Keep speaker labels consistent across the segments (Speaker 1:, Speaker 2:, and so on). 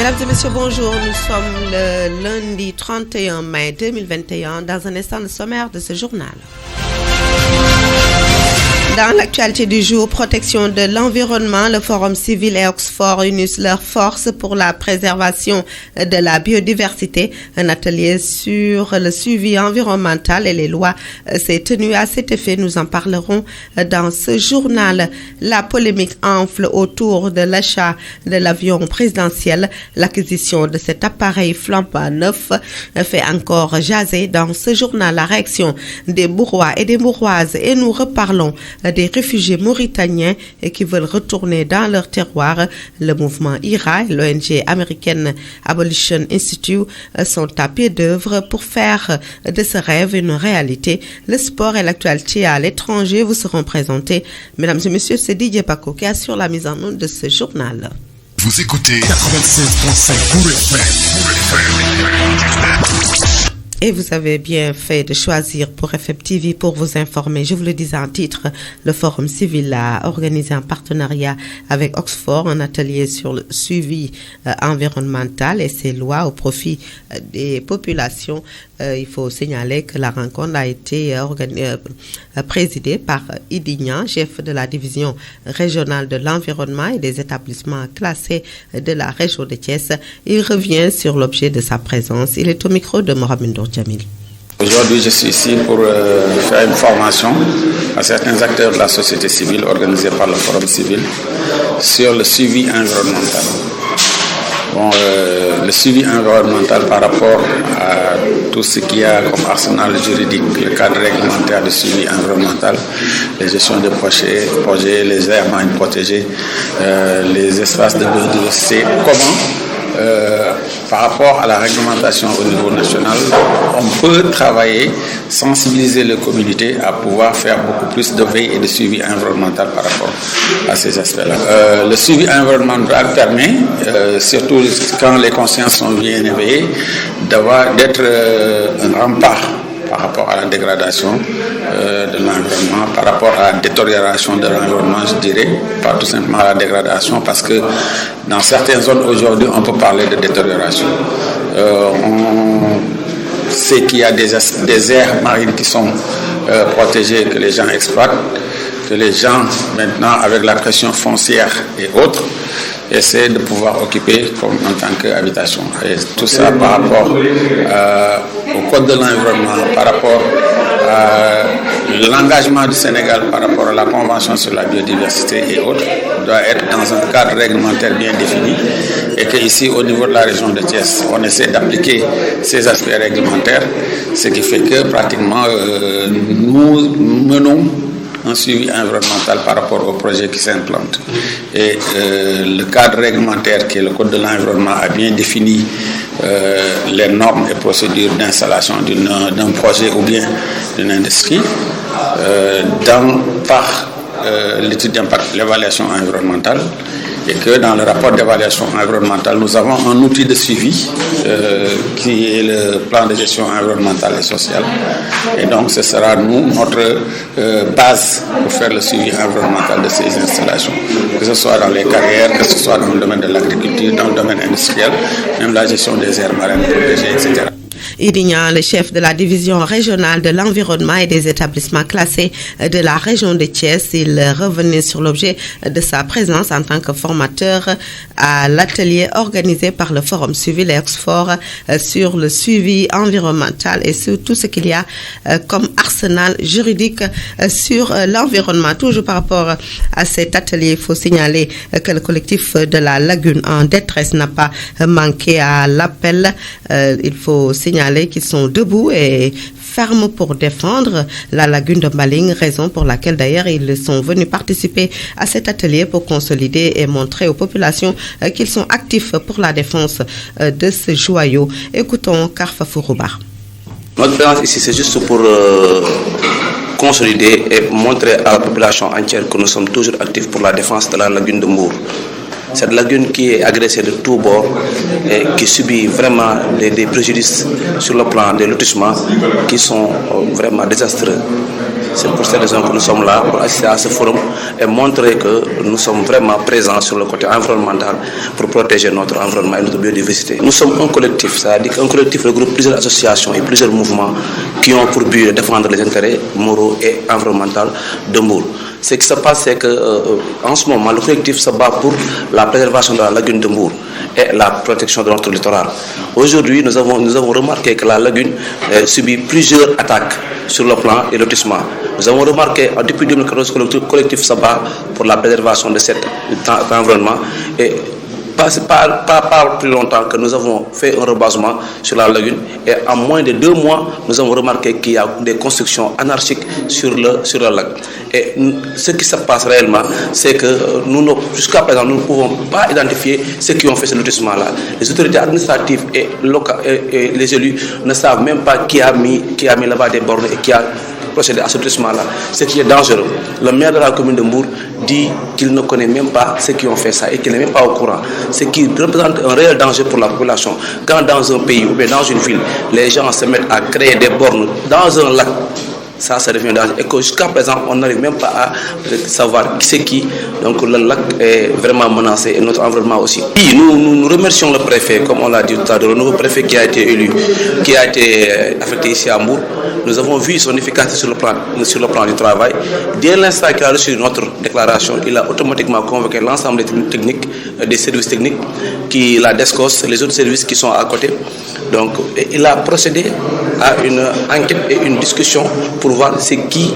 Speaker 1: Mesdames et messieurs, bonjour. Nous sommes le lundi 31 mai 2021. Dans un instant, le sommaire de ce journal. Dans l'actualité du jour, protection de l'environnement, le Forum civil et Oxford unissent leurs forces pour la préservation de la biodiversité. Un atelier sur le suivi environnemental et les lois s'est tenu à cet effet. Nous en parlerons dans ce journal. La polémique enfle autour de l'achat de l'avion présidentiel. L'acquisition de cet appareil flambant neuf fait encore jaser dans ce journal. La réaction des Mourois et des Mouroises, et nous reparlons des réfugiés mauritaniens qui veulent retourner dans leur terroir. Le mouvement IRA et l'ONG américaine Abolition Institute sont à pied d'œuvre pour faire de ce rêve une réalité. Le sport et l'actualité à l'étranger vous seront présentés. Mesdames et messieurs, c'est Didier Paco qui assure la mise en onde de ce journal.
Speaker 2: Vous écoutez 96.5 Bourg FM.
Speaker 1: Et vous avez bien fait de choisir pour FM TV pour vous informer. Je vous le disais en titre, le Forum civil a organisé en partenariat avec Oxford un atelier sur le suivi environnemental et ses lois au profit des populations. Il faut signaler que la rencontre a été présidée par Idignan, chef de la division régionale de l'environnement et des établissements classés de la région de Thiès. Il revient sur l'objet de sa présence. Il est au micro de Mohamed Jamil.
Speaker 3: Aujourd'hui, je suis ici pour faire une formation à certains acteurs de la société civile organisée par le Forum civil sur le suivi environnemental. Le suivi environnemental par rapport à tout ce qu'il y a comme arsenal juridique, le cadre réglementaire de suivi environnemental, les gestions de projets, les aires marines protégées, les espaces de biodiversité, par rapport à la réglementation au niveau national, on peut travailler, sensibiliser les communautés à pouvoir faire beaucoup plus de veille et de suivi environnemental par rapport à ces aspects-là. Le suivi environnemental permet, surtout quand les consciences sont bien éveillées, d'être un rempart par rapport à la dégradation de l'environnement, par rapport à la détérioration de l'environnement, je dirais, pas tout simplement à la dégradation, parce que dans certaines zones aujourd'hui, on peut parler de détérioration. On sait qu'il y a des aires marines qui sont protégées, que les gens exploitent, que les gens, maintenant, avec la pression foncière et autres, essaient de pouvoir occuper comme en tant qu'habitation. Et tout ça par rapport au code de l'environnement, par rapport à l'engagement du Sénégal par rapport à la Convention sur la biodiversité et autres, doit être dans un cadre réglementaire bien défini et qu'ici, au niveau de la région de Thiès, on essaie d'appliquer ces aspects réglementaires, ce qui fait que pratiquement nous menons un suivi environnemental par rapport aux projets qui s'implantent. Et le cadre réglementaire qui est le Code de l'environnement a bien défini les normes et procédures d'installation d'un projet ou bien d'une industrie par l'étude d'impact, l'évaluation environnementale, et que dans le rapport d'évaluation environnementale, nous avons un outil de suivi qui est le plan de gestion environnementale et sociale. Et donc, ce sera notre base pour faire le suivi environnemental de ces installations, que ce soit dans les carrières, que ce soit dans le domaine de l'agriculture, dans le domaine industriel, même la gestion des aires marines protégées, etc.
Speaker 1: Idignan, le chef de la division régionale de l'environnement et des établissements classés de la région de Thiès, il revenait sur l'objet de sa présence en tant que formateur à l'atelier organisé par le Forum civil et Oxford sur le suivi environnemental et sur tout ce qu'il y a comme arsenal juridique sur l'environnement. Toujours par rapport à cet atelier, il faut signaler que le collectif de la Lagune en détresse n'a pas manqué à l'appel. Il faut signaler qu'ils sont debout et fermes pour défendre la lagune de Mbaling, raison pour laquelle d'ailleurs ils sont venus participer à cet atelier pour consolider et montrer aux populations qu'ils sont actifs pour la défense de ce joyau. Écoutons Karfa Fourouba.
Speaker 4: Notre présence ici, c'est juste pour consolider et montrer à la population entière que nous sommes toujours actifs pour la défense de la lagune de Mbour. Cette lagune qui est agressée de tous bords et qui subit vraiment des préjudices sur le plan des lotissements qui sont vraiment désastreux. C'est pour cette raison que nous sommes là pour assister à ce forum et montrer que nous sommes vraiment présents sur le côté environnemental pour protéger notre environnement et notre biodiversité. Nous sommes un collectif, c'est-à-dire qu'un collectif regroupe plusieurs associations et plusieurs mouvements qui ont pour but de défendre les intérêts moraux et environnementaux de Mbour. Ce qui se passe, c'est qu'en ce moment, le collectif se bat pour la préservation de la lagune de Mbour et la protection de notre littoral. Aujourd'hui, nous avons remarqué que la lagune subit plusieurs attaques sur le plan des lotissements. Nous avons remarqué depuis 2014 que le collectif se bat pour la préservation de cet environnement et pas plus longtemps que nous avons fait un rebasement sur la lagune et en moins de 2 mois, nous avons remarqué qu'il y a des constructions anarchiques sur le lac. Et ce qui se passe réellement, c'est que jusqu'à présent, nous ne pouvons pas identifier ceux qui ont fait ce lotissement-là. Les autorités administratives et locales et les élus ne savent même pas qui a mis là-bas des bornes et qui a procéder à ce lotissement-là, ce qui est dangereux. Le maire de la commune de Mbour dit qu'il ne connaît même pas ceux qui ont fait ça et qu'il n'est même pas au courant. Ce qui représente un réel danger pour la population. Quand dans un pays ou bien dans une ville, les gens se mettent à créer des bornes dans un lac, ça devient dangereux. Et que jusqu'à présent, on n'arrive même pas à savoir qui c'est qui. Donc le lac est vraiment menacé et notre environnement aussi. Et nous remercions le préfet, comme on l'a dit tout à l'heure, le nouveau préfet qui a été élu, qui a été affecté ici à Mbour. Nous avons vu son efficacité sur le plan du travail. Dès l'instant qu'il a reçu notre déclaration, il a automatiquement convoqué l'ensemble des services techniques, la DESCOS, les autres services qui sont à côté. Donc, il a procédé à une enquête et une discussion pour voir c'est qui,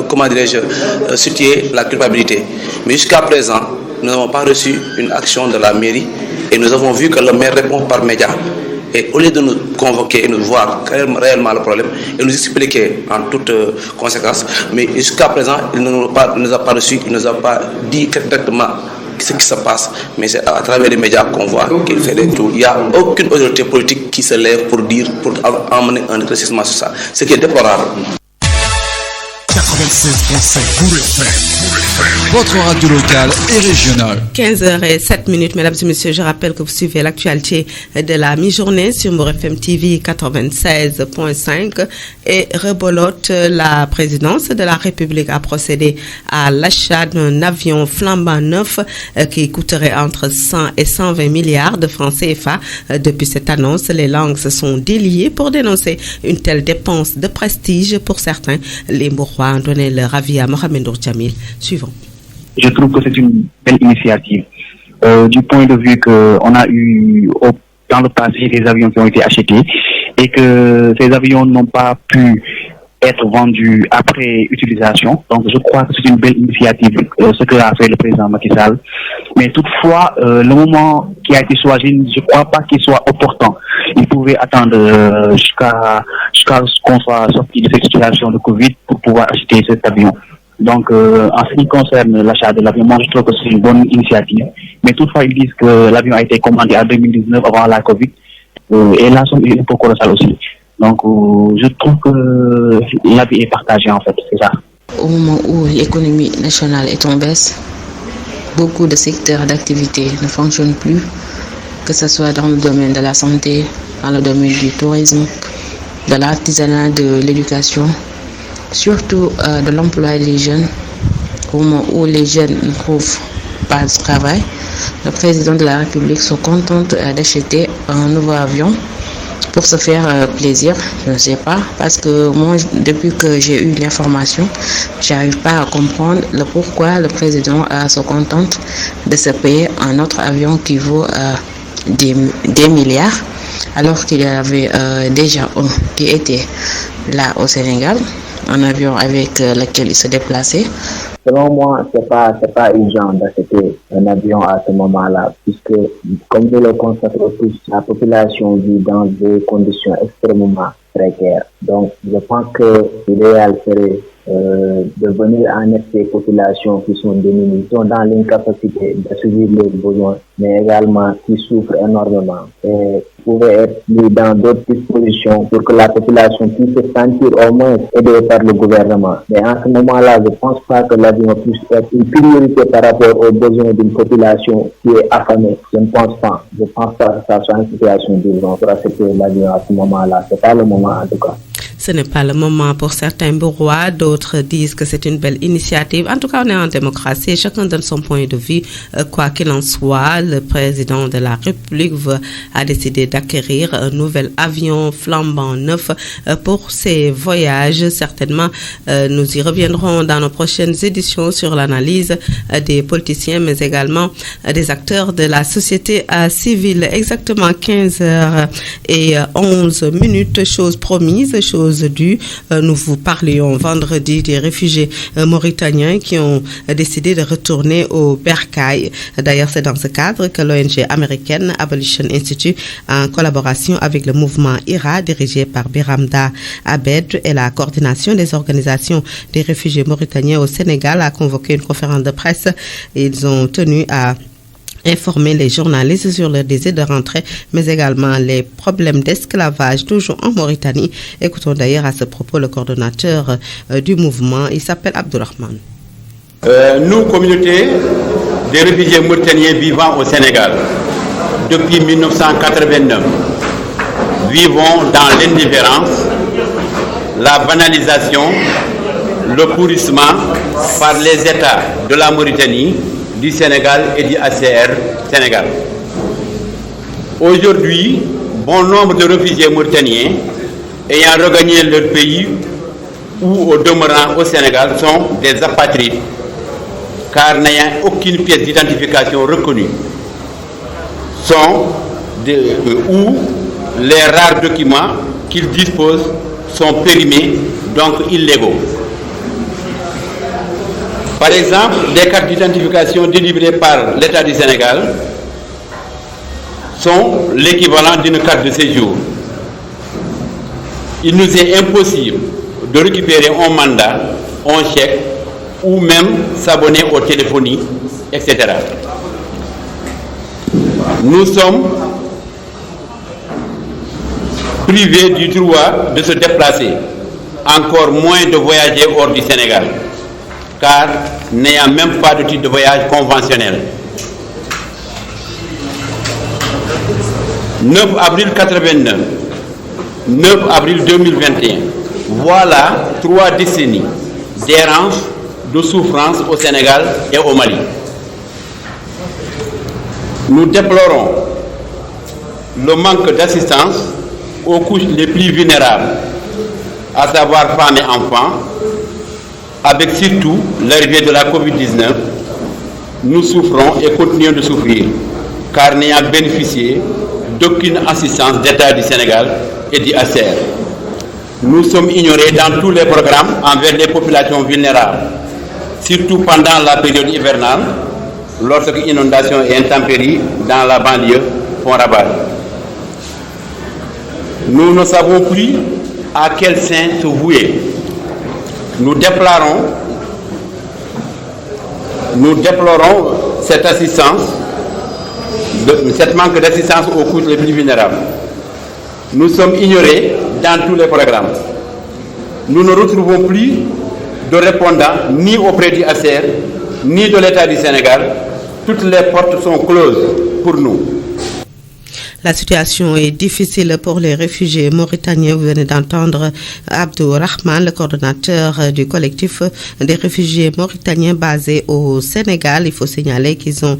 Speaker 4: comment dirais-je, situer la culpabilité. Mais jusqu'à présent, nous n'avons pas reçu une action de la mairie et nous avons vu que le maire répond par médias. Et au lieu de nous convoquer et nous voir réellement le problème et nous expliquer en toute conséquence, mais jusqu'à présent, il ne nous a pas reçu, il ne nous a pas dit directement ce qui se passe, mais c'est à travers les médias qu'on voit qu'il fait des tours. Il n'y a aucune autorité politique qui se lève pour emmener un éclaircissement sur ça, ce qui est déplorable.
Speaker 2: 96.5 Mbour FM, votre radio locale et régionale.
Speaker 1: 15h07, mesdames et messieurs, je rappelle que vous suivez l'actualité de la mi-journée sur Mbour FM TV 96.5 et rebolote. La présidence de la République a procédé à l'achat d'un avion flambant neuf qui coûterait entre 100 et 120 milliards de francs CFA. Depuis cette annonce, les langues se sont déliées pour dénoncer une telle dépense de prestige pour certains. Les Mbourois ont donné leur avis à Mohamed Jamil. Suivant.
Speaker 5: Je trouve que c'est une belle initiative. Du point de vue qu'on a eu dans le passé des avions qui ont été achetés et que ces avions n'ont pas pu être vendus après utilisation. Donc je crois que c'est une belle initiative ce que a fait le président Macky Sall. Mais toutefois, le moment qui a été choisi, je ne crois pas qu'il soit opportun. Il pouvait attendre jusqu'à ce qu'on soit sorti de cette situation de Covid pour pouvoir acheter cet avion. Donc, en ce qui concerne l'achat de l'avion, moi je trouve que c'est une bonne initiative. Mais toutefois, ils disent que l'avion a été commandé en 2019 avant la Covid. Et la somme est un peu colossale aussi. Donc, je trouve que l'avis est partagé en fait, c'est ça.
Speaker 6: Au moment où l'économie nationale est en baisse, beaucoup de secteurs d'activité ne fonctionnent plus, que ce soit dans le domaine de la santé, dans le domaine du tourisme, de l'artisanat, de l'éducation, surtout de l'emploi des jeunes. Au moment où les jeunes ne trouvent pas de travail, le président de la République se contente d'acheter un nouveau avion pour se faire plaisir, je ne sais pas, parce que moi, depuis que j'ai eu l'information, j'arrive pas à comprendre le pourquoi le président se contente de se payer un autre avion qui vaut des milliards, alors qu'il y avait déjà un qui était là au Sénégal, un avion avec lequel il se déplaçait.
Speaker 7: Selon moi, c'est pas urgent d'acheter un avion à ce moment-là, puisque, comme vous le constatez tous, la population vit dans des conditions extrêmement précaires. Donc, je pense que l'idéal serait de venir en aide des populations qui sont démunies, qui sont dans l'incapacité d'assouvir leurs besoins, mais également qui souffrent énormément. Et pouvait être mis dans d'autres dispositions pour que la population puisse se sentir au moins aidée par le gouvernement. Mais en ce moment-là, je ne pense pas que l'avion puisse être une priorité par rapport aux besoins d'une population qui est affamée. Je ne pense pas. Je ne pense pas que ça soit une situation d'urgence pour accepter l'avion à ce moment-là. Ce n'est pas le moment en tout cas.
Speaker 1: Ce n'est pas le moment pour certains bourgeois, d'autres disent que c'est une belle initiative. En tout cas, on est en démocratie, chacun donne son point de vue. Quoi qu'il en soit, le président de la République a décidé d'acquérir un nouvel avion flambant neuf pour ses voyages. Certainement, nous y reviendrons dans nos prochaines éditions sur l'analyse des politiciens, mais également des acteurs de la société civile. Exactement 15h11, chose promise, chose due. Nous vous parlions vendredi des réfugiés mauritaniens qui ont décidé de retourner au bercail. D'ailleurs, c'est dans ce cadre que l'ONG américaine Abolition Institute, en collaboration avec le mouvement IRA dirigé par Biramda Abed et la coordination des organisations des réfugiés mauritaniens au Sénégal, a convoqué une conférence de presse. Ils ont tenu à informer les journalistes sur leur désir de rentrer, mais également les problèmes d'esclavage toujours en Mauritanie. Écoutons d'ailleurs à ce propos le coordonnateur du mouvement. Il s'appelle Abdourahmane.
Speaker 8: Nous, communauté des réfugiés mauritaniens vivant au Sénégal depuis 1989, vivons dans l'indifférence, la banalisation, le pourrissement par les États de la Mauritanie, du Sénégal et du ACR Sénégal. Aujourd'hui, bon nombre de réfugiés mauritaniens ayant regagné leur pays ou au demeurant au Sénégal sont des apatrides, car n'ayant aucune pièce d'identification reconnue, ou les rares documents qu'ils disposent sont périmés, donc illégaux. Par exemple, les cartes d'identification délivrées par l'État du Sénégal sont l'équivalent d'une carte de séjour. Il nous est impossible de récupérer un mandat, un chèque ou même s'abonner aux téléphonies, etc. Nous sommes privés du droit de se déplacer, encore moins de voyager hors du Sénégal, car n'ayant même pas de titre de voyage conventionnel. 9 avril 89, 9 avril 2021, voilà 3 décennies d'errance, de souffrance au Sénégal et au Mali. Nous déplorons le manque d'assistance aux couches les plus vulnérables, à savoir femmes et enfants, avec surtout l'arrivée de la Covid-19. Nous souffrons et continuons de souffrir, car n'ayant bénéficié d'aucune assistance d'État du Sénégal et du ACR. Nous sommes ignorés dans tous les programmes envers les populations vulnérables, surtout pendant la période hivernale, lorsque inondations et intempéries dans la banlieue font ravage. Nous ne savons plus à quel saint se vouer. Nous déplorons cette assistance, cette manque d'assistance aux couches les plus vulnérables. Nous sommes ignorés dans tous les programmes. Nous ne retrouvons plus de répondants ni auprès du ACR, ni de l'État du Sénégal. Toutes les portes sont closes pour nous.
Speaker 1: La situation est difficile pour les réfugiés mauritaniens. Vous venez d'entendre Abdourahmane, le coordonnateur du collectif des réfugiés mauritaniens basés au Sénégal. Il faut signaler qu'ils ont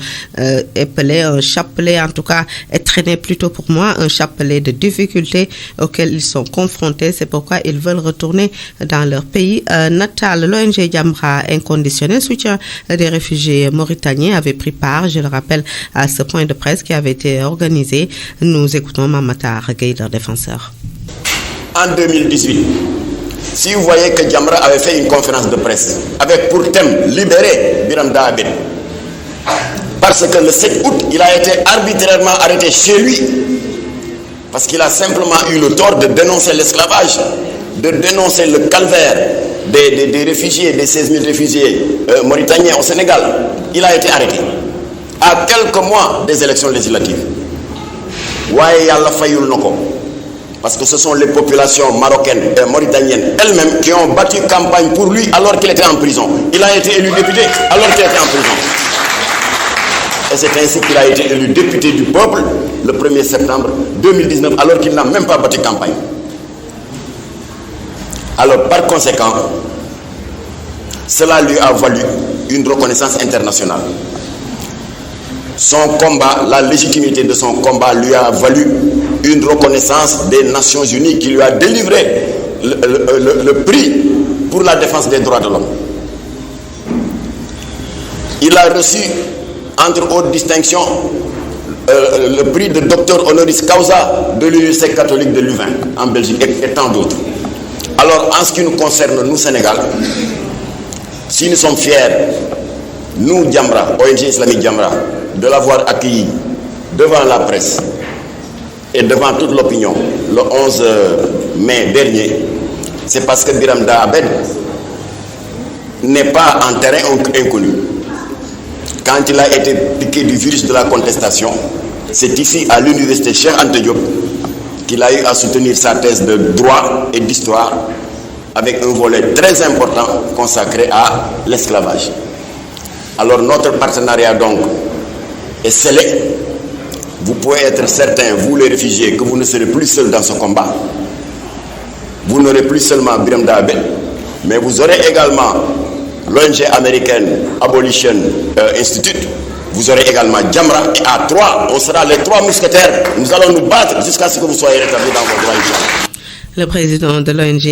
Speaker 1: épelé un chapelet, en tout cas traîné plutôt pour moi, un chapelet de difficultés auxquelles ils sont confrontés. C'est pourquoi ils veulent retourner dans leur pays natal. L'ONG Jamra Inconditionnel, soutien des réfugiés mauritaniens, avait pris part, je le rappelle, à ce point de presse qui avait été organisé. Nous écoutons Mamata Regueil, leur défenseur.
Speaker 9: En 2018, si vous voyez que Jamra avait fait une conférence de presse avec pour thème libérer Biramda Abed, parce que le 7 août, il a été arbitrairement arrêté chez lui, parce qu'il a simplement eu le tort de dénoncer l'esclavage, de dénoncer le calvaire des réfugiés, des 16 000 réfugiés mauritaniens au Sénégal. Il a été arrêté à quelques mois des élections législatives. Waye Yalla fayul noko, parce que ce sont les populations marocaines et mauritaniennes elles-mêmes qui ont battu campagne pour lui alors qu'il était en prison. Il a été élu député alors qu'il était en prison. Et c'est ainsi qu'il a été élu député du peuple le 1er septembre 2019 alors qu'il n'a même pas battu campagne. Alors, par conséquent, cela lui a valu une reconnaissance internationale. Son combat, la légitimité de son combat lui a valu une reconnaissance des Nations Unies qui lui a délivré le prix pour la défense des droits de l'homme. Il a reçu, entre autres distinctions, le prix de docteur honoris causa de l'Université catholique de Louvain, en Belgique, et tant d'autres. Alors, en ce qui nous concerne, nous, Sénégal, si nous sommes fiers, nous, Jamra, ONG Islamique Jamra, de l'avoir accueilli devant la presse et devant toute l'opinion le 11 mai dernier, c'est parce que Biram Daabed n'est pas en terrain inconnu. Quand il a été piqué du virus de la contestation, c'est ici à l'université Cheikh Anta Diop qu'il a eu à soutenir sa thèse de droit et d'histoire avec un volet très important consacré à l'esclavage. Alors notre partenariat donc est scellé. Vous pouvez être certains, vous les réfugiés, que vous ne serez plus seuls dans ce combat. Vous n'aurez plus seulement Biram Daabed, mais vous aurez également l'ONG américaine Abolition Institute. Vous aurez également Jamra, et à 3, on sera les 3 mousquetaires. Nous allons nous battre jusqu'à ce que vous soyez rétablis dans vos droits.
Speaker 1: Le président de l'ONG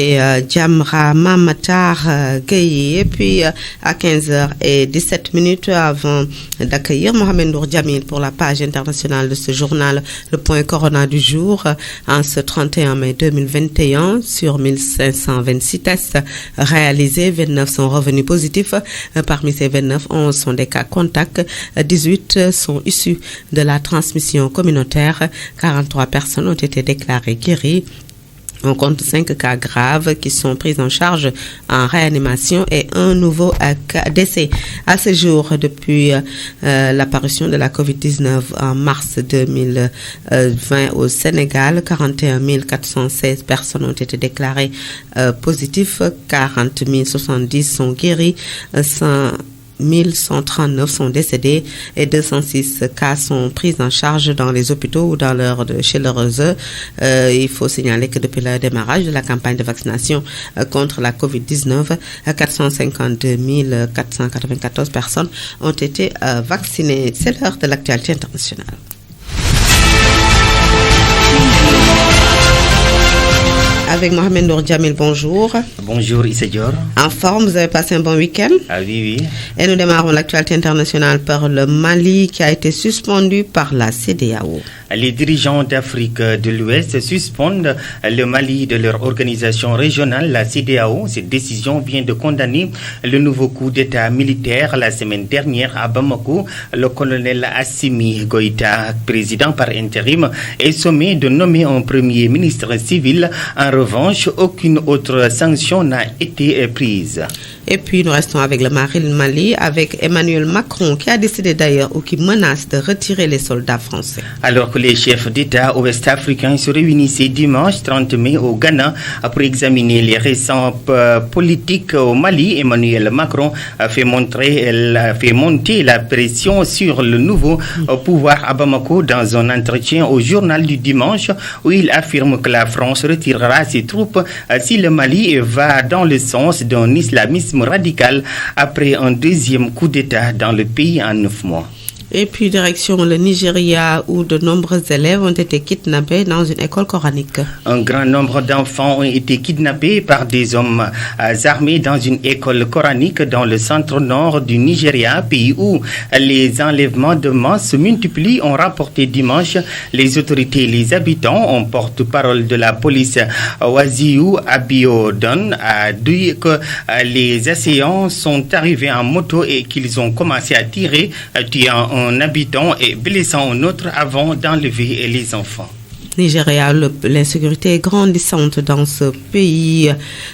Speaker 1: Jamra Mamatar Gueye. Et puis à 15h17 avant d'accueillir Mohamed Nour Djamil pour la page internationale de ce journal, le point Corona du jour, en ce 31 mai 2021, sur 1526 tests réalisés, 29 sont revenus positifs. Parmi ces 29, 11 sont des cas contacts, 18 sont issus de la transmission communautaire, 43 personnes ont été déclarées guéries. On compte 5 cas graves qui sont pris en charge en réanimation et un nouveau décès. À ce jour, depuis l'apparition de la COVID-19 en mars 2020 au Sénégal, 41 416 personnes ont été déclarées positives, 40 070 sont guéris, 1139 sont décédés et 206 cas sont pris en charge dans les hôpitaux ou chez leurs œufs. Il faut signaler que depuis le démarrage de la campagne de vaccination contre la COVID-19, 452 494 personnes ont été vaccinées. C'est l'heure de l'actualité internationale. Avec Mohamed Nour Djamil, bonjour.
Speaker 10: Bonjour Issa Dior.
Speaker 1: En forme, vous avez passé un bon week-end?
Speaker 10: Ah oui, oui.
Speaker 1: Et nous démarrons l'actualité internationale par le Mali qui a été suspendu par la CEDEAO.
Speaker 10: Les dirigeants d'Afrique de l'Ouest suspendent le Mali de leur organisation régionale, la CEDEAO. Cette décision vient de condamner le nouveau coup d'État militaire la semaine dernière à Bamako. Le colonel Assimi Goïta, président par intérim, est sommé de nommer un premier ministre civil. En revanche, aucune autre sanction n'a été prise.
Speaker 1: Et puis, nous restons avec le Mali, avec Emmanuel Macron, qui a décidé d'ailleurs ou qui menace de retirer les soldats français.
Speaker 10: Alors que les chefs d'État ouest-africains se réunissaient dimanche 30 mai au Ghana pour examiner les récents politiques au Mali, Emmanuel Macron a fait monter la pression sur le nouveau pouvoir à Bamako dans un entretien au journal du dimanche où il affirme que la France retirera ses troupes si le Mali va dans le sens d'un islamisme radical après un deuxième coup d'État dans le pays en 9 mois.
Speaker 1: Et puis, direction le Nigeria, où de nombreux élèves ont été kidnappés dans une école coranique.
Speaker 10: Un grand nombre d'enfants ont été kidnappés par des hommes armés dans une école coranique dans le centre-nord du Nigeria, pays où les enlèvements de masse se multiplient, ont rapporté dimanche les autorités et les habitants. Un porte-parole de la police, Waziu Abiodun, a dit que les assaillants sont arrivés en moto et qu'ils ont commencé à tirer, tuant un habitant et blessant un autre avant d'enlever les enfants.
Speaker 1: Nigeria, l'insécurité est grandissante dans ce pays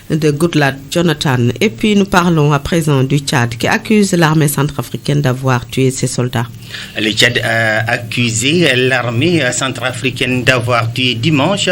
Speaker 1: de Goodluck Jonathan. Et puis nous parlons à présent du Tchad qui accuse l'armée centrafricaine d'avoir tué ses soldats.
Speaker 10: Le Tchad a accusé l'armée centrafricaine d'avoir tué dimanche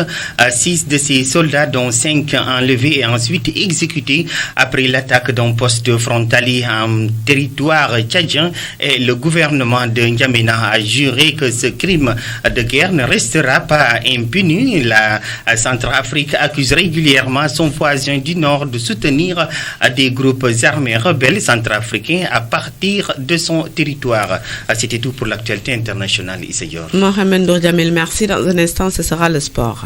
Speaker 10: 6 de ses soldats, dont 5 enlevés et ensuite exécutés après l'attaque d'un poste frontalier en territoire tchadien. Et le gouvernement de N'Djamena a juré que ce crime de guerre ne restera pas impuni. La Centrafrique accuse régulièrement son voisin du Nord de soutenir des groupes armés rebelles centrafricains à partir de son territoire. C'était tout pour l'actualité internationale. Issa Dior.
Speaker 1: Mohamed Ndour Djamil, merci. Dans un instant, ce sera le sport.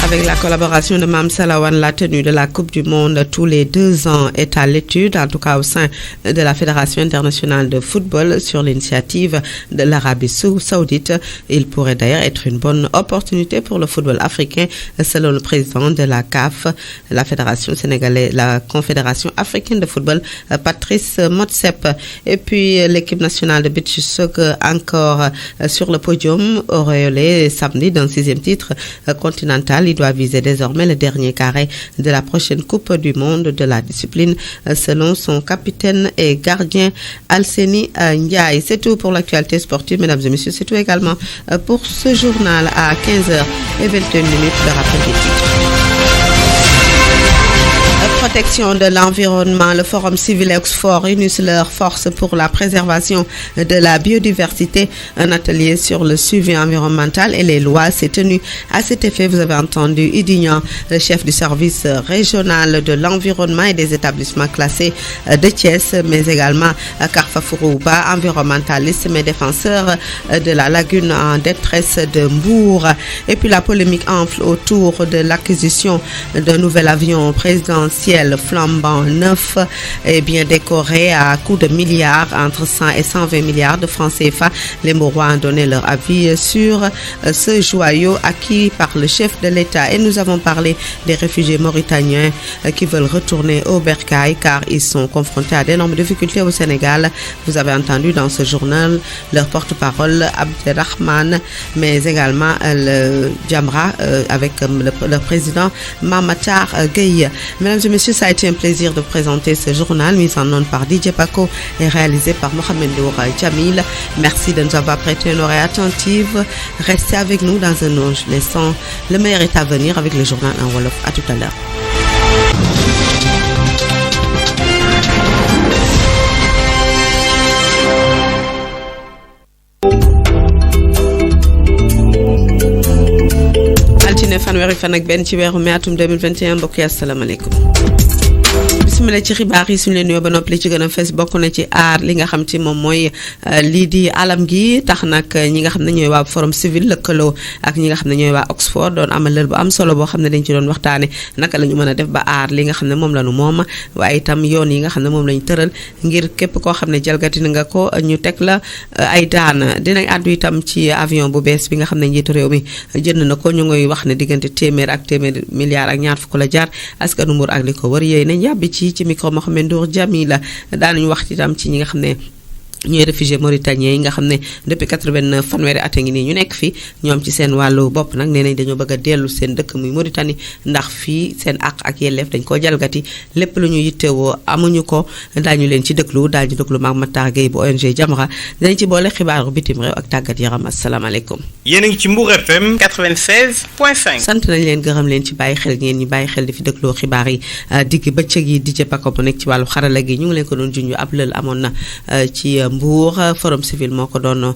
Speaker 1: Avec la collaboration de Mam Salawan, la tenue de la Coupe du Monde tous les 2 ans est à l'étude, en tout cas au sein de la Fédération internationale de football sur l'initiative de l'Arabie saoudite. Il pourrait d'ailleurs être une bonne opportunité pour le football africain, selon le président de la CAF, la Fédération sénégalaise, la Confédération africaine de football, Patrice Motsep. Et puis l'équipe nationale de beach soccer encore sur le podium, auréolé samedi d'un 6e titre continental. Il doit viser désormais le dernier carré de la prochaine Coupe du Monde de la discipline, selon son capitaine et gardien Alseni Ndiaye. C'est tout pour l'actualité sportive, mesdames et messieurs. C'est tout également pour ce journal à 15h21 de rappel des titres. Protection de l'environnement, le Forum civil et Oxford unissent leurs forces pour la préservation de la biodiversité. Un atelier sur le suivi environnemental et les lois s'est tenu. À cet effet, vous avez entendu Idignan, le chef du service régional de l'environnement et des établissements classés de Thiès, mais également Karfa Fourouba, environnementaliste mais défenseur de la lagune en détresse de Mbour. Et puis la polémique enfle autour de l'acquisition d'un nouvel avion présidentiel flambant neuf et bien décoré à coups de milliards, entre 100 et 120 milliards de francs CFA. Les Maurois ont donné leur avis sur ce joyau acquis par le chef de l'État. Et nous avons parlé des réfugiés mauritaniens qui veulent retourner au Bercail car ils sont confrontés à d'énormes difficultés au Sénégal. Vous avez entendu dans ce journal leur porte-parole Abderrahman, mais également le Jamra avec le président Mamatar Gueye. Mesdames et messieurs, ça a été un plaisir de présenter ce journal mis en onde par DJ Paco et réalisé par Mohamed Ndour Djamil. Merci de nous avoir prêté une oreille attentive. Restez avec nous dans un instant. Le meilleur est à venir avec le journal en Wolof. À tout à l'heure. fanweeri fan ak benn ci weeru mai atum 2021 mbokk yi asalaamaaleykum. bismillah ci xibaar yi suñu leen nuyoo ba noppi li ci gën a fees bokk na ci aar li nga xam ci moom mooy lii di alam gi tax nag ñi nga xam ne ñooy waa forum civil lëkkaloo ak ñi nga xam ne ñooy waa Oxford doon amal lël bu am solo boo xam ne dañ ci doon waxtaane naka la ñu mën a def ba aar li nga xam ne moom la ñu moom waaye itam yoon yi nga xam ne moom lañu tëral ngir képp koo xam ne jalgati nga ko ñu teg la ay daan. dinañ àddu itam ci avion bu bees bi nga xam ne njiitu réew mi jënd na ko ñu ngoy wax ne diggante téeméer ak téeméer milliards ak ñaar fukk la jaar askanu Mbour ak li ko wër yéey nañ yàbbi ci micro Mohamed Ndour Djamil daanañu wax itam ci ñi nga xam ne ñooy réfugiés mauritaniens yi nga xam ne depuis 89 fanweeri at a ngi nii ñu nekk fi ñoom ci seen wàllu bopp nag nee nañ dañoo bëgg a dellu seen dëkk muy Mauritanie ndax fii seen àq ak yelleef dañ koo jalgati lépp lu ñu yittewoo amuñu ko daañu leen ci déglu daal di déglu maag Matar Gueye bu ONG Jamra dinañ ci boole xibaaru bitim réew ak tàggat yaram asalaamaaleykum.
Speaker 10: yéen a ngi ci Mbour FM 96.5.
Speaker 1: sant nañ leen gërëm leen ci bàyyi xel ngeen ñi bàyyi xel di fi dégloo xibaar yi digg bëccëg yi DJ Paco bu nekk ci wàllu xarala gi ñu ngi leen ko doon junj ab lël amoon na ci Mbour forum civil moo ko doon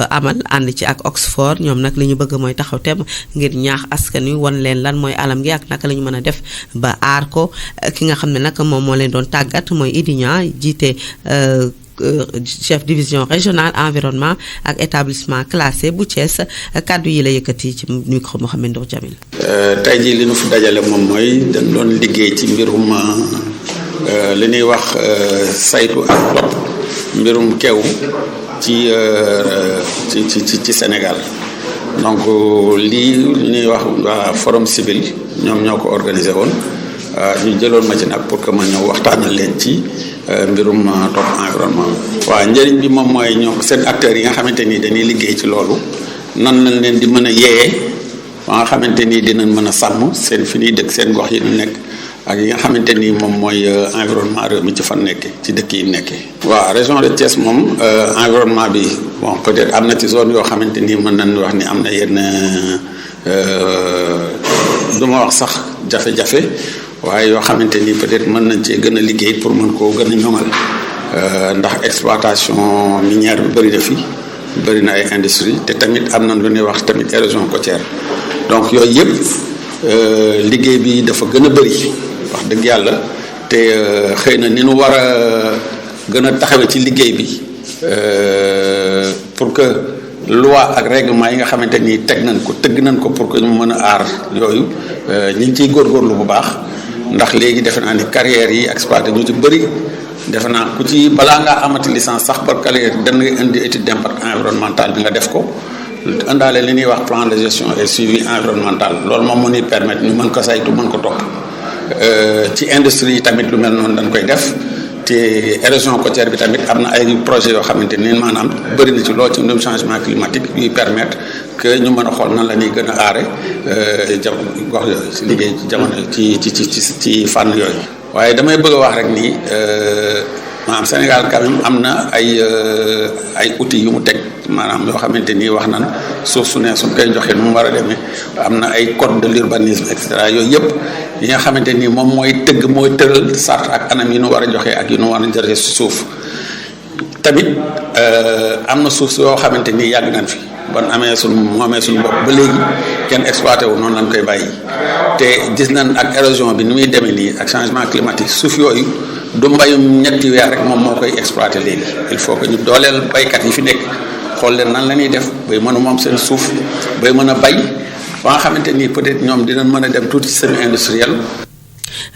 Speaker 1: amal ànd ci ak Oxford ñoom nag li ñu bëgg mooy taxaw tem ngir ñaax askan wi wan leen lan mooy alam gi ak naka la ñu mën a def ba aar ko ki nga xam ne nag moom moo leen doon tàggat mooy Idignan jiite chef division régionale environnement ak établissement classé bu Thiès kàddu yi la yëkkati ci micro Mohamed Ndour Djamil.
Speaker 3: tey jii li ñu fi dajale moom mooy dañ doon liggéey ci mbirum li ñuy wax saytu ak topp mbirum kew ci Sénégal donc lii li ñuy wax waa forum civil ñoom ñoo ko organisé woon ñu jëloon ma ci nag pour que ma ñëw waxtaanal leen ci mbirum topp environnement. waaw njëriñ bi moom mooy ñoom seen acteurs yi nga xamante ni dañuy liggéey ci loolu nan lañ leen di mën a yee ba nga xamante ni dinañ mën a sàmm seen fi ñuy dëkk seen gox yi ñu nekk ak yi nga xamante ni moom mooy environnement réew mi ci fan nekkee ci dëkk yi nekkee. waaw région de Thiès moom environnement bi bon peut-être am na ci zone yoo xamante ni mën nañu wax ni am na yenn du ma wax sax jafe-jafe. waaye yoo xamante ni peut-être mën nañ cee gën a liggéey pour mën koo gën a ñoŋal ndax exploitation minière bi bëri na fi bëri na ay industrie te tamit am na lu ñuy wax tamit érosion côtière donc yooyu yëpp liggéey bi dafa gën a bëri wax dëgg yàlla te xëy na ni nu war a gën a taxawee ci liggéey bi pour que loi ak règlement yi nga xamante ni tëgg nañ ko pour que ñu mën a aar yooyu ñu ngi ciy góorgóorlu bu baax ndax léegi defe naa ni carrières yi exploité ñu ci bëri defe naa ku ci balaa ngaa amati licence sax par carrière dana indi étude d'impact environnemental bi nga def ko indaale li ñuy wax plan de gestion et suivi environnemental loolu moom moo ñuy permettre ñu mën ko saytu mën ko topp ci industrie yi tamit lu mel noonu dañ koy def te érosion côtière bi tamit am na ay projets yoo xamante ni maanaam bëri na ci lool ci mbirum changement climatique yuy permettre que ñu mën a xool nan la ñuy gën a aare gox yooyu ci liggéey ci jamono ci fànn yooyu. waaye damay bëgg a wax rek ni maanaam Sénégal quand même am na ay outils yu mu teg maanaam yoo xamante ni wax nan suuf su ne suñ koy joxe nu mu war a demee am na ay code de l'urbanisme et cetera yooyu yëpp yi nga xamante ni moom mooy tëral sart ak anam yi nu war a joxe ak yi nu war a jëlee si suuf tamit am na suuf yoo xamante ni yàgg nañ fi ban amee suñu bopp ba léegi kenn exploité wu noonu lañ koy bàyyi te gis nañ ak érosion bi ni muy demee nii ak changement climatique suuf yooyu du mbayum ñetti weer rek moom moo koy exploité léegi il faut que ñu dooleel baykat yi fi nekk xool leen nan la ñuy def bay mën a moom seen suuf bay mën a bay ba nga xamante ni peut-être ñoom dinañ mën a dem tuuti semi industriel.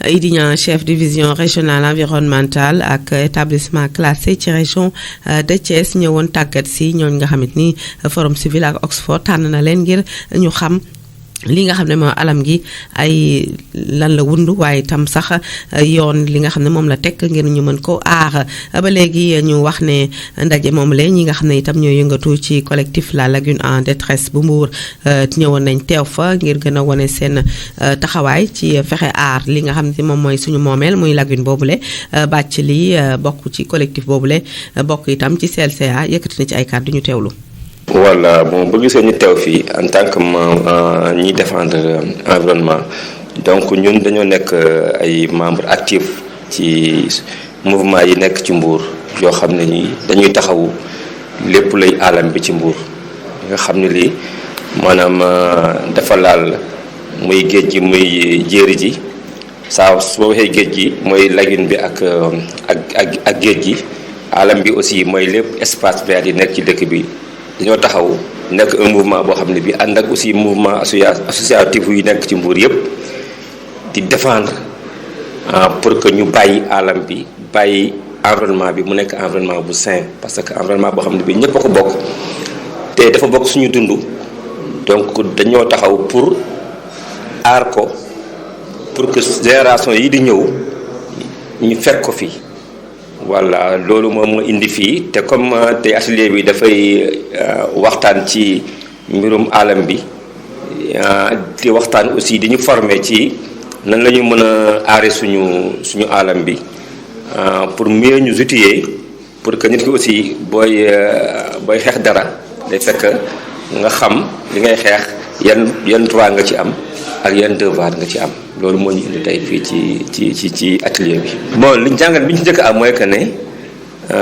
Speaker 1: Idi Niang chef division régionale environnementale ak établissement classé ci région de Thiès ñëwoon tàggat si ñooñu nga xamante ni forum civil ak Oxford tànn na leen ngir ñu xam li nga xam ne mooy alam gi ay lan la wund waaye tam sax yoon li nga xam ne moom la teg ngir ñu mën ko aar ba léegi ñu wax ne ndaje moom la ñi nga xam ne itam ñoo yëngatu ci collectif La Lagune en détresse bu Mbour ñëwoon nañ teew fa ngir gën a wane seen taxawaay ci fexe aar li nga xam ne moom mooy suñu moomeel muy lagune boobule bàcc li bokk ci collectif boobule bokk itam ci CLCA yëkkati na ci ay kàddu ñu teewlu.
Speaker 11: voilà bon bu gisee ñu teew fii en tant que ñiy défendre environnement donc ñun dañoo nekk ay membres actifs ci mouvement yi nekk ci Mbour yoo xam ne ni dañuy taxawu lépp lay alam bi ci Mbour nga xam ne lii maanaam dafa laal muy géej gi muy jéeri ji saa soo waxee géej gi mooy lagune bi ak géej gi alam bi aussi mooy lépp espace vert yi nekk ci dëkk bi. dañoo taxaw nekk un mouvement boo xam ne bi ànd ak aussi mouvement associatif yu nekk ci Mbour yëpp di défendre pour que ñu bàyyi alam bi bàyyi environnement bi mu nekk environnement bu sain parce que environnement boo xam ne bi ñëpp a ko bokk te dafa bokk suñu dund donc dañoo taxaw pour aar ko pour que génération yi di ñëw ñu fekk ko fi. voilà loolu moom moo indi fii te comme te atelier bi dafay waxtaan ci mbirum alam bi di waxtaan aussi di ñu former ci nan la ñu mën a aare suñu alam bi pour mieux ñu outiller pour que nit ki aussi booy xeex dara day fekk nga xam li ngay xeex yan droit nga ci am ak yan devoir nga ci am. loolu moo ñu indi tey fii ci atelier bi. bon li jàngat bi ñu njëkk am mooy que ne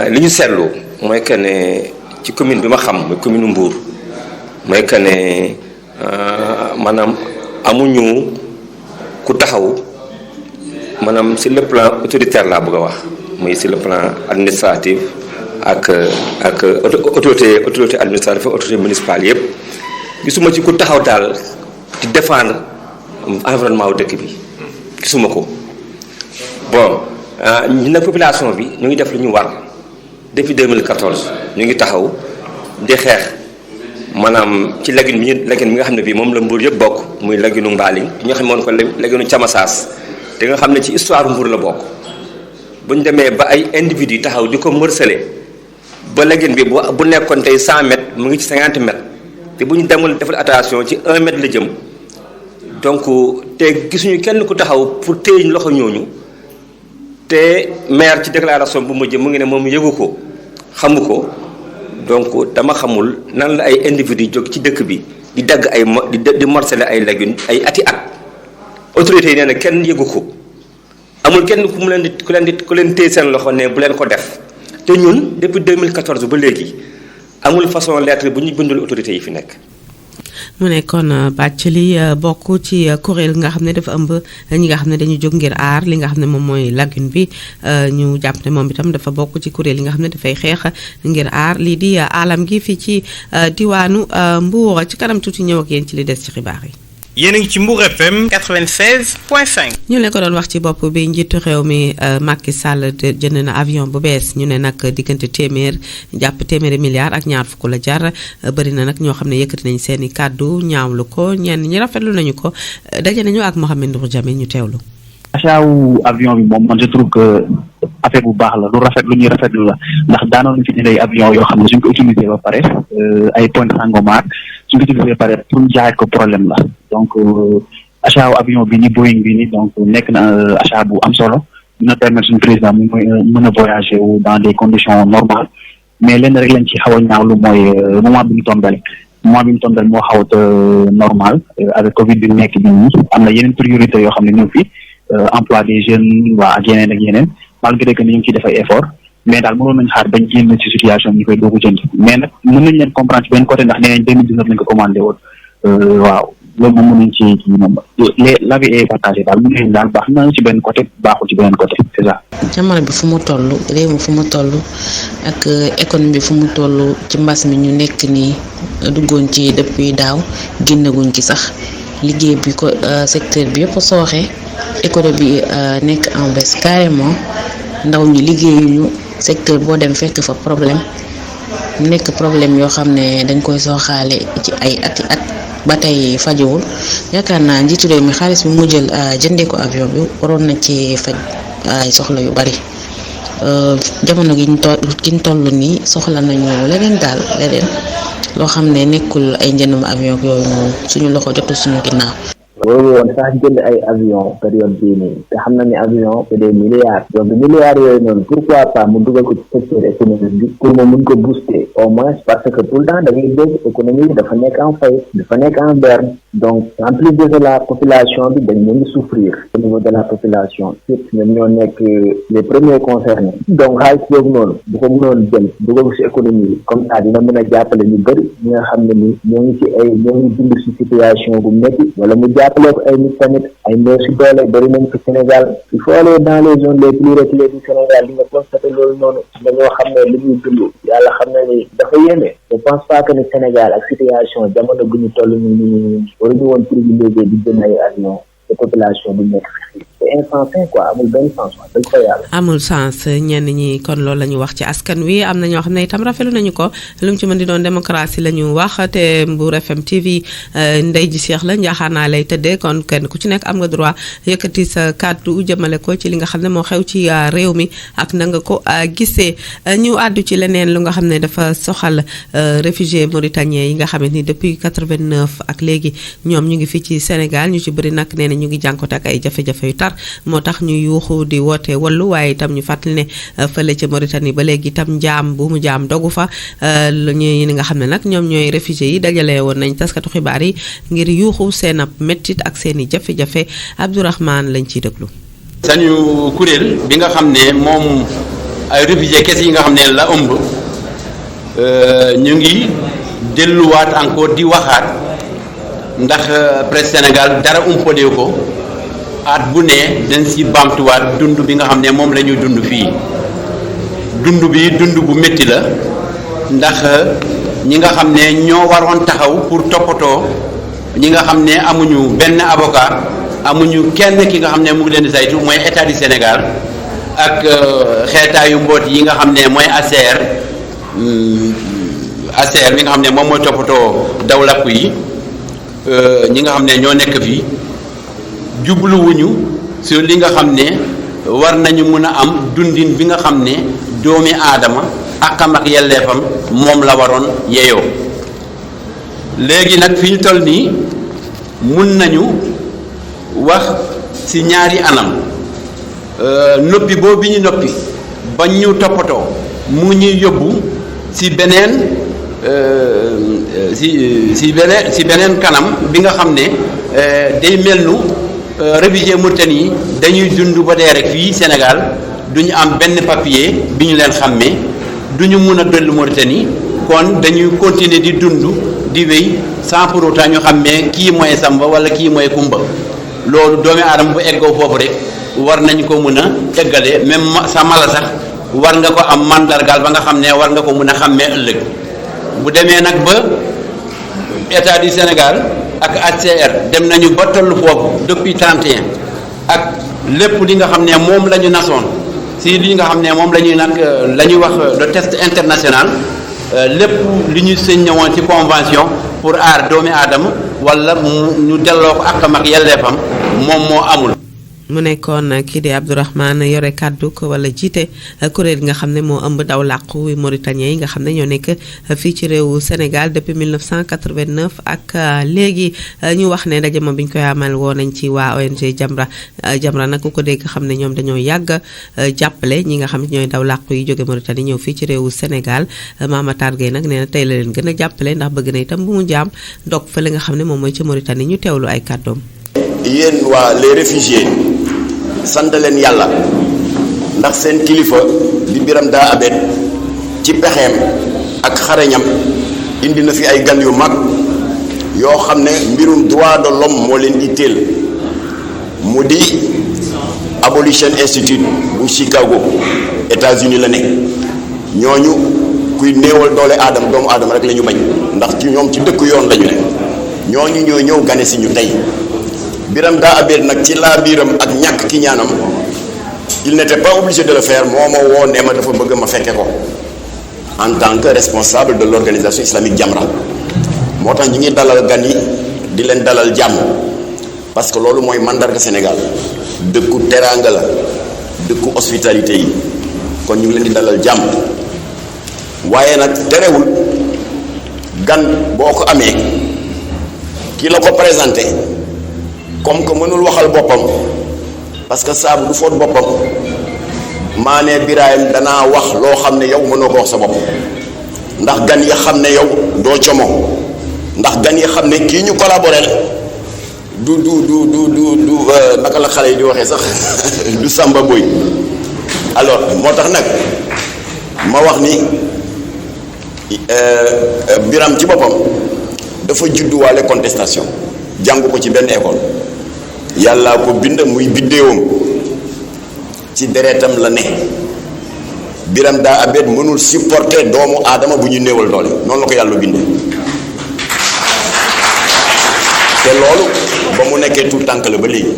Speaker 11: li ñu seetlu mooy que ne ci commune bi ma xam mooy commune Mbour mooy que ne maanaam amuñu ku taxaw maanaam sur le plan autoritaire laa bëgg a wax muy sur le plan administratif ak autorité administrative ak autorité municipale yëpp gisuma ci ku taxaw daal di défendre. environnement wu dëkk bi gisuma ko bon ñu nag population bi ñu ngi def lu ñu war depuis 2014 ñu ngi taxaw di xeex maanaam ci lagune bi nga xam ne bii moom la Mbour yëpp bokk muy lagune Mbaling ñu xamoon ko lagune Camasaas te nga xam ne ci histoire Mbour la bokk bu ñu demee ba ay individus taxaw di ko morceler ba lagune bi bu nekkoon tey 100 mètres mu ngi ci 50 mètres te bu ñu demul defal attention ci 1 mètre la jëm. donc te gisuñu kenn ku taxaw pour téye loxo ñooñu te maire ci déclaration bu mujj mu ngi ne moom yëgu ko xamu ko donc dama xamul nan la ay individu jóg ci dëkk bi di dagg ay di morceler ay lagune ay ati at autorités yi nee na kenn yëgu ko amul kenn ku leen téye seen loxo ne bu leen ko def te ñun depuis 2014 ba léegi amul façon lettre bu ñu bindul autorités yi fi nekk.
Speaker 1: mu nekkoon Bathily bokk ci kuréel nga xam ne dafa ëmb ñi nga xam ne dañu jóg ngir aar li nga xam ne moom mooy lagune bi ñu jàpp ne moom itam dafa bokk ci kuréel yi nga xam ne dafay xeex ngir aar lii di alam gi fii ci diwaanu Mbour ci kanam tuuti ñëw ak yéen ci li des ci xibaar yi.
Speaker 10: yéen a ngi ci Mbour FM 96.5.
Speaker 1: ñu leen ko doon wax ci bopp bi njiitu réew mi Macky Sall jënd na avion bu bees ñu ne nag diggante téeméer jàpp téeméeri milliards ak ñaar fukk la jar bëri na nag ñoo xam ne yëkkati nañ seen i kàddu ñaawlu ko ñenn ñi rafetlu nañu ko daje nañu ak Mohamed Ndour Diame ñu teewlu.
Speaker 5: achat wu avion bi moom man je trouve que affaire bu baax la lu rafet lu ñuy rafetlu la ndax daanoon fi indi ay avion yoo xam ne suñ ko utilisé ba pare ay Pointe Sangomar suñ ko utilisé ba pare pour jaay ko problème la donc achat wu avion bi ni Boeing bi ni donc nekk na achat bu am solo dina permettre suñu président mu mën a voyager wu dans des conditions normales mais lenn rek lañ ci xaw a ñaawlu mooy moment bi ñu tombel moo xawat normal avec Covid bi nekk bi nii am na yeneen priorité yoo xam ne ñëw fi emploi des jeunes waa ak yeneen malgré que ni ñu ngi ciy def ay effort mais daal mënoon nañu xaar bañ génn ci situation ñu koy doogu jënd mais nag mën nañ leen comprendre ci benn côté ndax nee nañ 2019 lañ ko commandé woon waaw loolu moom mën nañ ci moom l'avis est partagé daal mën nañ daal baax na ci benn côté baaxul ci beneen côté c'est ça.
Speaker 6: jamono bi fu mu toll réew mi fu mu toll ak économie bi fu mu toll ci mbas mi ñu nekk nii duggoon ci depuis daaw génnaguñ ci sax liggéey bi ko secteur bi yëpp sooxe économie bi nekk en baisse carrément ndaw ñi liggéeyuñu secteur boo dem fekk fa problème nekk problème yoo xam ne dañ koy sooxaale ci ay ati at ba tey fajowul yaakaar naa njiitu réew mi xaalis bi mu jël jëndee ko avion bi waroon na ci faj ay soxla yu bari jamono gi ñu toll nii soxla nañu leneen daal leneen loo xam ne nekkul ay njëndum avion yooyu noonu suñu loxo jotul suñu ginnaaw.
Speaker 7: loolu woon sax jënd ay avion période bii nii te xam na ne avion c'est des milliards donc milliards yooyu noonu pourquoi pas mu dugal ko ci secteur économique bi pour mu mun ko booster au moins parce que tout le temps da ngay dégg économie bi dafa nekk en faillite dafa nekk en berne donc en plus de la population bi dañ leen di souffrir au niveau de la population surtout ñoom ñoo nekk les premiers concernés donc xaalis boobu noonu bu ko mënoon jël dugal ko ci économie bi comme ça dina mën a jàppale ñu bëri ñi nga xam ne ni ñoo ngi dund ci situation bu métti wala mu jàppale ko ay nit tamit ay néew si doole bëri nañ ko Sénégal il faut aller dans les zones les plus reculées du Sénégal di nga constater loolu noonu dañoo xam ne li ñuy dund yàlla xam na ni dafa yéeme je pense pas que ni Sénégal ak situation jamono bu ñu toll nii waruñu woon privilégié di jënd ay avion de population bu nekk fii c'est insensé quoi amul benn sens wax dëgg fa yàlla.
Speaker 1: amul sens ñenn ñi kon loolu la ñu wax ci askan wi am na ñoo xam ne itam rafetlu nañu ko lu mu ci mën di doon démocratie la ñu wax te Mbour FM TV ndey ji Cheikh la njaaxaanaa lay tëddee kon kenn ku ci nekk am nga droit yëkkati sa kàddu jëmale ko ci li nga xam ne moo xew ci réew mi ak na nga ko gisee ñu àddu ci leneen lu nga xam ne dafa soxal réfugiés mauritaniens yi nga xamante ni depuis 89 ak léegi ñoom ñu ngi fii ci Sénégal ñu ci bëri nag nee na ñu ngi jànkoonte ak ay jafe-jafe yu tar moo tax ñu yuuxu di woote wallu waaye itam ñu fàttali ne fële ca Mauritanie ba léegi itam njaam bu mu jaam dogu fa ñi nga xam ne nag ñoom ñooy réfugiés yi dajale woon nañ taskatu xibaar yi ngir yuuxu seen ab mettit ak seen i jafe-jafe Abdourahmane lañ ciy déglu.
Speaker 8: sañu kuréel bi nga xam ne moom ay réfugiés kese yi nga xam ne la ëmb ñu ngi delluwaat encore di waxaat ndax presse Sénégal dara umpale ko at bu ne dañ si baamtuwaat dund bi nga xam ne moom la ñuy dund fii dund bi dund bu métti la ndax ñi nga xam ne ñoo waroon taxaw pour toppatoo ñi nga xam ne amuñu benn avocat amuñu kenn ki nga xam ne mu ngi leen di saytu mooy état du Sénégal ak xeetaayu mboot yi nga xam ne mooy ASER bi nga xam ne moom mooy toppatoo dawlakku yi ñi nga xam ne ñoo nekk fii jubluwuñu sur li nga xam ne war nañu mën a am dundin bi nga xam ne doomi aadama akam ak yelleefam moom la waroon yeyoo léegi nag fi ñu toll nii mun nañu wax ci ñaari anam noppi boobu ñu noppi bañ ñu toppatoo mu ñuy yóbbu ci beneen ci beneen kanam bi nga xam ne day mel nu réfugiés Mauritanie yi dañuy dund ba dee rek fii Sénégal duñu am benn papier bi ñu leen xàmmee duñu mun a dellu Mauritanie kon dañuy continuer di dund di wéy sans pour autant ñu xam ne kii mooy Samba wala kii mooy Kumba loolu doomi aadama bu eggoo foofu rek war nañ ko mën a eggale même sa mala sax war nga ko am mandargaal ba nga xam ne war nga ko mën a xàmmee ëllëg bu demee nag ba état du Sénégal ak HCR dem nañu ba toll foofu depuis 31 ak lépp li nga xam ne moom la ñu nasoon si li nga xam ne moom la ñuy nag la ñuy wax le test international lépp li ñu sëñ ñëwoon ci convention pour aar doomi aadama wala ñu delloo ko àqam ak yelleefam moom moo amul.
Speaker 1: mu nekkoon kii di Abdourahmane yore kàddu ko wala jiite kuréel gi nga xam ne moo ëmb daw làqu Mauritaniens yi nga xam ne ñoo nekk fii ci réewu Sénégal depuis 1989 ak léegi ñu wax ne ndaje moom bi ñu koy amal woo nañ ci waa ONG Jamra nag ku ko dégg xam ne ñoom dañoo yàgg jàppale ñi nga xam ne ñooy daw làqu yi jóge Mauritanie ñëw fii ci réewu Sénégal Mama Targué nag nee na tey la leen gën a jàppale ndax bëgg na itam bu mu jaam dog fa li nga xam ne moom mooy ci Mauritanie ñu teewlu ay kàddoom.
Speaker 9: yéen waa les réfugiés sant leen yàlla ndax seen kilifa di Biram daa abet ci pexeem ak xarañam indi na fi ay gan yu mag yoo xam ne mbirum droit de l'homme moo leen itteel mu di Abolition Institute bu Chicago États-Unis la nekk ñooñu kuy néewal doole doomu aadama rek la ñu bañ ndax ci ñoom ci dëkk yoon lañu ne ñooñu ñoo ñëw gane si ñu tey Biram daa abet nag ci laa biiram ak ñàkk ki ñaanam il n'était pas obligé de le faire moo ma woo ne ma dafa bëgg ma fekke ko en tant que responsable de l'organisation islamique Jamra moo tax ñu ngi dalal gan yi di leen dalal jàmm parce que loolu mooy mandarga Sénégal dëkku teraanga la dëkku hospitalité yi kon ñu ngi leen di dalal jàmm waaye nag terewul gan boo ko amee ki la ko présenté comme que mënul waxal boppam parce que saabu du foot boppam maa ne Birahim danaa wax loo xam ne yow mënoo ko wax sa bopp ndax gan yi xam ne yow doo como ndax gan yi xam ne kii ñu collaborer du naka la xale yi di waxee sax du Samba Boy alors moo tax nag ma wax ni Biram ci boppam dafa judduwaale contestation jàngu ko ci benn école yàlla ko bind muy biddéewam ci deretam la ne Biram daa abet mënul supporter doomu aadama bu ñu néewal doole noonu la ko yàlla bindee te loolu ba mu nekkee tout tànk la ba léegi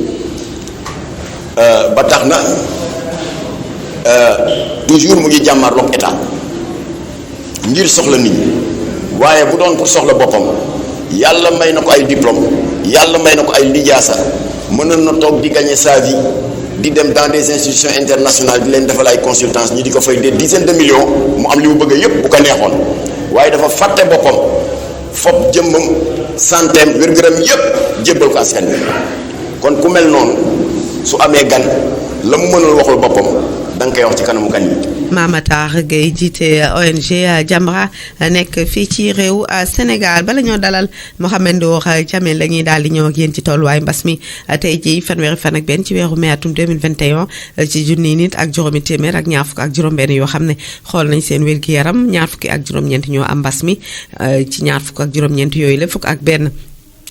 Speaker 9: ba tax na toujours mu ngi jàmmarloog état ngir soxla nit ñi waaye bu doon pour soxla boppam yàlla may na ko ay diplôme yàlla may na ko ay lijaasa mënoon na toog di gagner sa vie di dem dans des institutions internationales di leen defal ay consultance ñi di ko fay des dizaines de millions mu am li mu bëgg yépp bu ko neexoon waaye dafa fàtte boppam fopp jëmmam santeem wér-gu-yaram yépp jébbal ko askan wi kon ku mel noonu su amee gan la mu mënul waxul boppam da nga koy wax ci kanamu gan yi.
Speaker 1: Mama Targué jiite ONG Jamra nekk fii ci réew Sénégal bala ñoo dalal Mohamed Ndour Jamil la ñuy daal di ñëw ak yéen ci tolluwaay mbas mi tey jii fanweeri fan ak benn ci weeru mai atum 2021 ci junni nit ak juróomi téeméer ak ñaar fukk ak juróom-benn yoo xam ne xool nañ seen wér-gi-yaram ñaar fukki ak juróom-ñeent ñoo am mbas mi ci ñaar fukk ak juróom-ñeent yooyu la fukk ak benn.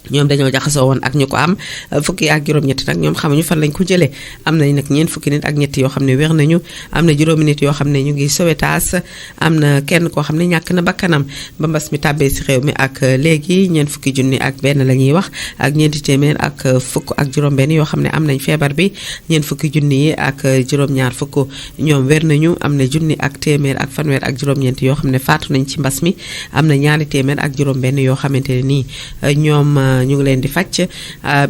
Speaker 1: ñoom dañoo jaxasoo woon ak ñu ko am fukki ak juróom-ñett nag ñoom xamuñu fan lañ ko jëlee am nañ nag ñeent fukki nit ak ñett yoo xam ne wér nañu am na juróomi nit yoo xam ne ñu ngi Sowétas am na kenn koo xam ne ñàkk na bakkanam ba mbas mi tàbbee si réew mi ak léegi ñeent fukki junni ak benn la ñuy wax ak ñeenti téeméer ak fukk ak juróom-benn yoo xam ne am nañ feebar bi ñeent fukki junni yi ak juróom-ñaar fukk ñoom wér nañu am na junni ak téeméer ak fanweer ak juróom-ñeent yoo xam ne faatu nañ ci mbas mi am na ñaari téeméer ak juróom-benn yoo xamante ne nii ñoom ñu ngi leen di fàcc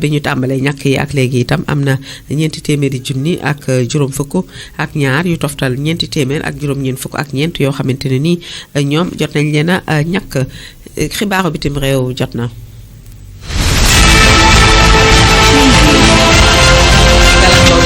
Speaker 1: bi ñu tàmbalee ñàkk yi ak léegi itam am na ñeenti téeméeri junni ak juróom fukk ak ñaar yu toftal ñeenti téeméer ak juróom-ñeent fukk ak ñeent yoo xamante ne nii ñoom jot nañ leen a ñàkk xibaaru bitim réew jot na.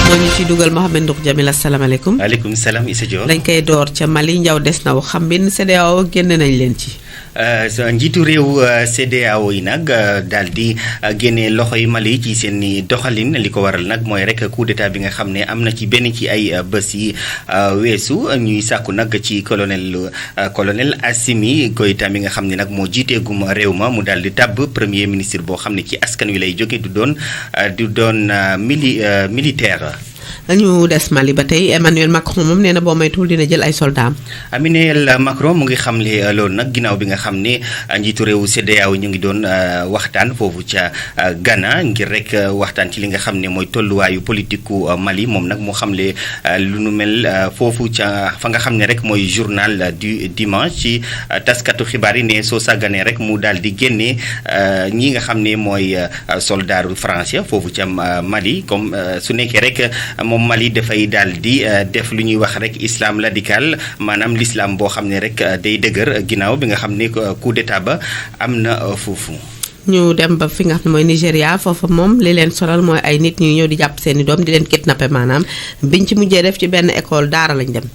Speaker 1: moo ñu ci dugal Mohamed Ndour Jamil asalaamaaleykum.
Speaker 10: waaleykum salaam Issa Dior.
Speaker 1: dañ koy door ca Mali njaw des na xam bin CEDEAO génn nañ leen ci.
Speaker 10: njiitu réew CEDEAO yi nag daal di génne loxoy Mali ci seen i doxalin li ko waral nag mooy rek coup d'état bi nga xam ne am na ci benn ci ay bés yi weesu ñuy sàkku nag ci colonel Assimi Goïta mi nga xam ne nag moo jiiteegum réew ma mu daal di tàbb premier ministre boo xam ne ci askan wi lay jóge du doon militaire.
Speaker 1: ñu des Mali ba tey Emmanuel Macron moom nee na boo maytuwul dina jël ay soldats am.
Speaker 10: Emmanuel Macron mu ngi xamle loolu nag ginnaaw bi nga xam ne njiitu réewu CEDEAO ñu ngi doon waxtaan foofu ca Ghana ngir rek waxtaan ci li nga xam ne mooy tolluwaayu politiku Mali moom nag mu xamle lu nu mel foofu ca fa nga xam ne rek mooy journal du dimanche ci taskatu xibaar yi ne soo sàgganee rek mu daal di génne ñi nga xam ne mooy soldaaru français foofu ca Mali comme su nekkee rek. moom Mali dafay daal di def lu ñuy wax rek islam radical maanaam l'islam boo xam ne rek day dëgër ginnaaw bi nga xam ne coup d'état ba am na foofu.
Speaker 1: ñu dem ba fi nga xam ne mooy Nigéria foofu moom li leen solal mooy ay nit ñuy ñëw di jàpp seeni doom di leen kidnappé maanaam biñ ci mujjee def ci benn école daara lañ dem.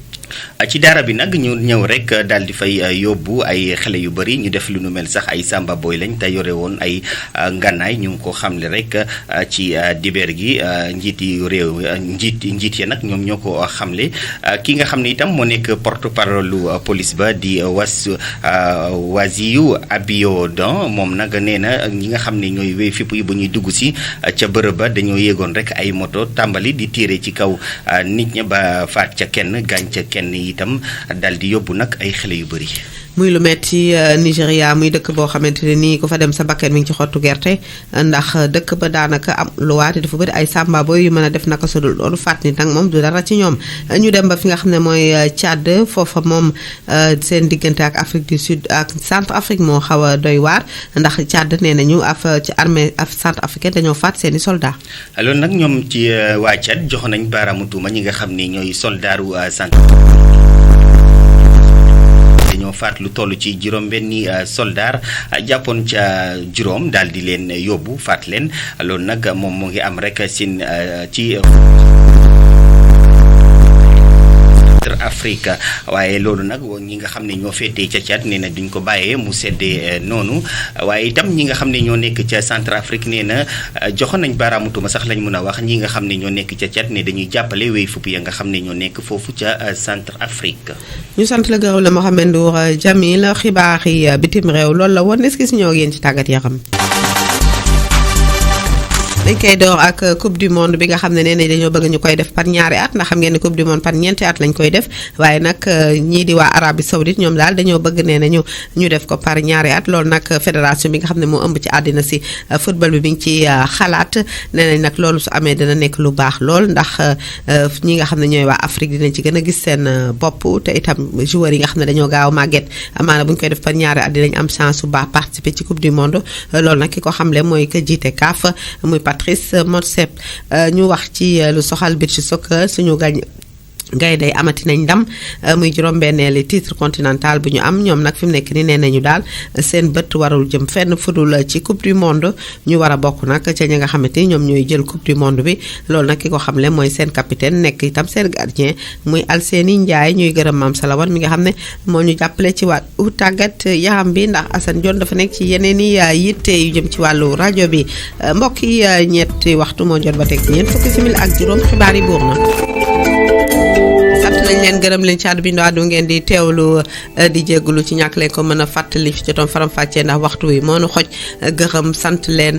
Speaker 10: ci daara bi nag ñu ñëw rek daal di fay yóbbu ay xale yu bëri ñu def lu nu mel sax ay samba boy lañ te yore woon ay ngànnaay ñu ngi ko xamle rek ci dibeer gi njiiti réew njiit ya nag ñoom ñoo ko xamle ki nga xam ne itam moo nekk porte-parole police ba di Wasiyu Abiodun moom nag nee na ñi nga xam ne ñooy wéy fipp yi ba ñuy dugg si ca bërëb ba dañoo yéegoon rek ay moto tàmbali di tiire ci kaw nit ña ba faat ca kenn gaañ ca kenn itam dal di yóbbu nag ay xale yu bëri.
Speaker 1: muy lu metti Nigéria muy dëkk boo xamante ne nii ku fa dem sa bakkan mi ngi ci xottu gerte ndax dëkk ba daanaka am luwaate dafa bëri ay samba boy yu mën a def naka sudul loolu faat nit nag moom du dara ci ñoom ñu dem ba fi nga xam ne mooy Tchad foofa moom seen diggante ak Afrique du Sud ak Centrafrique moo xaw a doy waar ndax Tchad nee nañu ci armée centrafricaine dañoo faat seeni soldats.
Speaker 10: loolu nag ñoom ci waa Tchad jox nañ baaraamu tuuma ñi nga xam ne ñooy soldaaru dañoo faat lu toll ci juróom-benni soldaar jàppoon ca juróom daal di leen yóbbu faat leen loolu nag moom mu ngi am rek ci Afrique waaye loolu nag ñi nga xam ne ñoo féetee ca Tchad nee na duñ ko bàyyee mu seddee noonu waaye itam ñi nga xam ne ñoo nekk ca Centrafrique nee na joxoon nañ baaraamutuma sax lañ mën a wax ñi nga xam ne ñoo nekk ca Tchad ne dañuy jàppale wéy fupp ya nga xam ne ñoo nekk foofu ca Centrafrique.
Speaker 1: ñu sant la gërëm la Mohamed Ndour Jamil xibaar yi bitim réew loolu la woon est-ce que si ñoo yéen ci tàggat yaram. dañ koy door ak coupe du monde bi nga xam ne nee nañ dañoo bëgg ñu koy def par ñaari at ndax xam ngeen ne coupe du monde par ñeenti at lañ koy def waaye nag ñii di waa Arabie Saoudite ñoom daal dañoo bëgg nee nañu ñu def ko par ñaari at loolu nag fédération bi nga xam ne moo ëmb ci àddina si football bi mi ngi ci xalaat nee nañ nag loolu su amee dana nekk lu baax lool ndax ñi nga xam ne ñooy waa Afrique dinañ ci gën a gis seen bopp te itam joueurs yi nga xam ne dañoo gaaw màgget amaana bu ñu koy def par ñaari at dinañ am chance bu baax participer ci coupe du monde loolu nag ki ko xamle mooy que jiite CAF muy Patrice Motsepe ñu wax ci lu soxal beach soccer suñu gaynde amati nañ ndam muy juróom-benneeli titre continental bu ñu am ñoom nag fi mu nekk ni nee nañu daal seen bët warul jëm fenn fudul ci coupe du monde ñu war a bokk nag ca ñi nga xamante ni ñoom ñooy jël coupe du monde bi loolu nag ki ko xamle mooy seen capitaine nekk itam seen gardien muy Alseni Ndiaye ñuy gërëm Mame Salawan mi nga xam ne moo ñu jàppale ci wàllu tàggat yaram bi ndax Assane Dione dafa nekk ci yeneen i yitte yu jëm ci wàllu rajo bi mbokk yi ñetti waxtu moo jot ba teg ci ñeent fukki simili ak juróom xibaar yi buur na nañ leen gërëm leen ci àddu bi ndoadu ngeen di teewlu di jéggulu ci ñàkk leen ko mën a fàttali fi jotoon faram-fàccee ndax waxtu wi moo nu xoj gërëm sant leen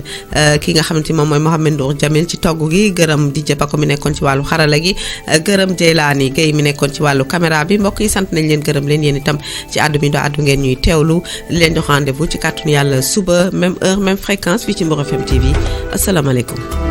Speaker 1: ki nga xamante moom mooy Mohamed Ndour Jamil ci togg gi gërëm di jëppa ko mi nekkoon ci wàllu xarala gi gërëm Jeylaani Guèye mi nekkoon ci wàllu caméra bi mbokk yi sant nañ leen gërëm leen yéen itam ci àddu bi ndoadu ngeen ñuy teewlu di leen jox rendez-vous ci kàttanu yàlla suba même heure même fréquence fii ci Mbour FM TV asalaamaaleykum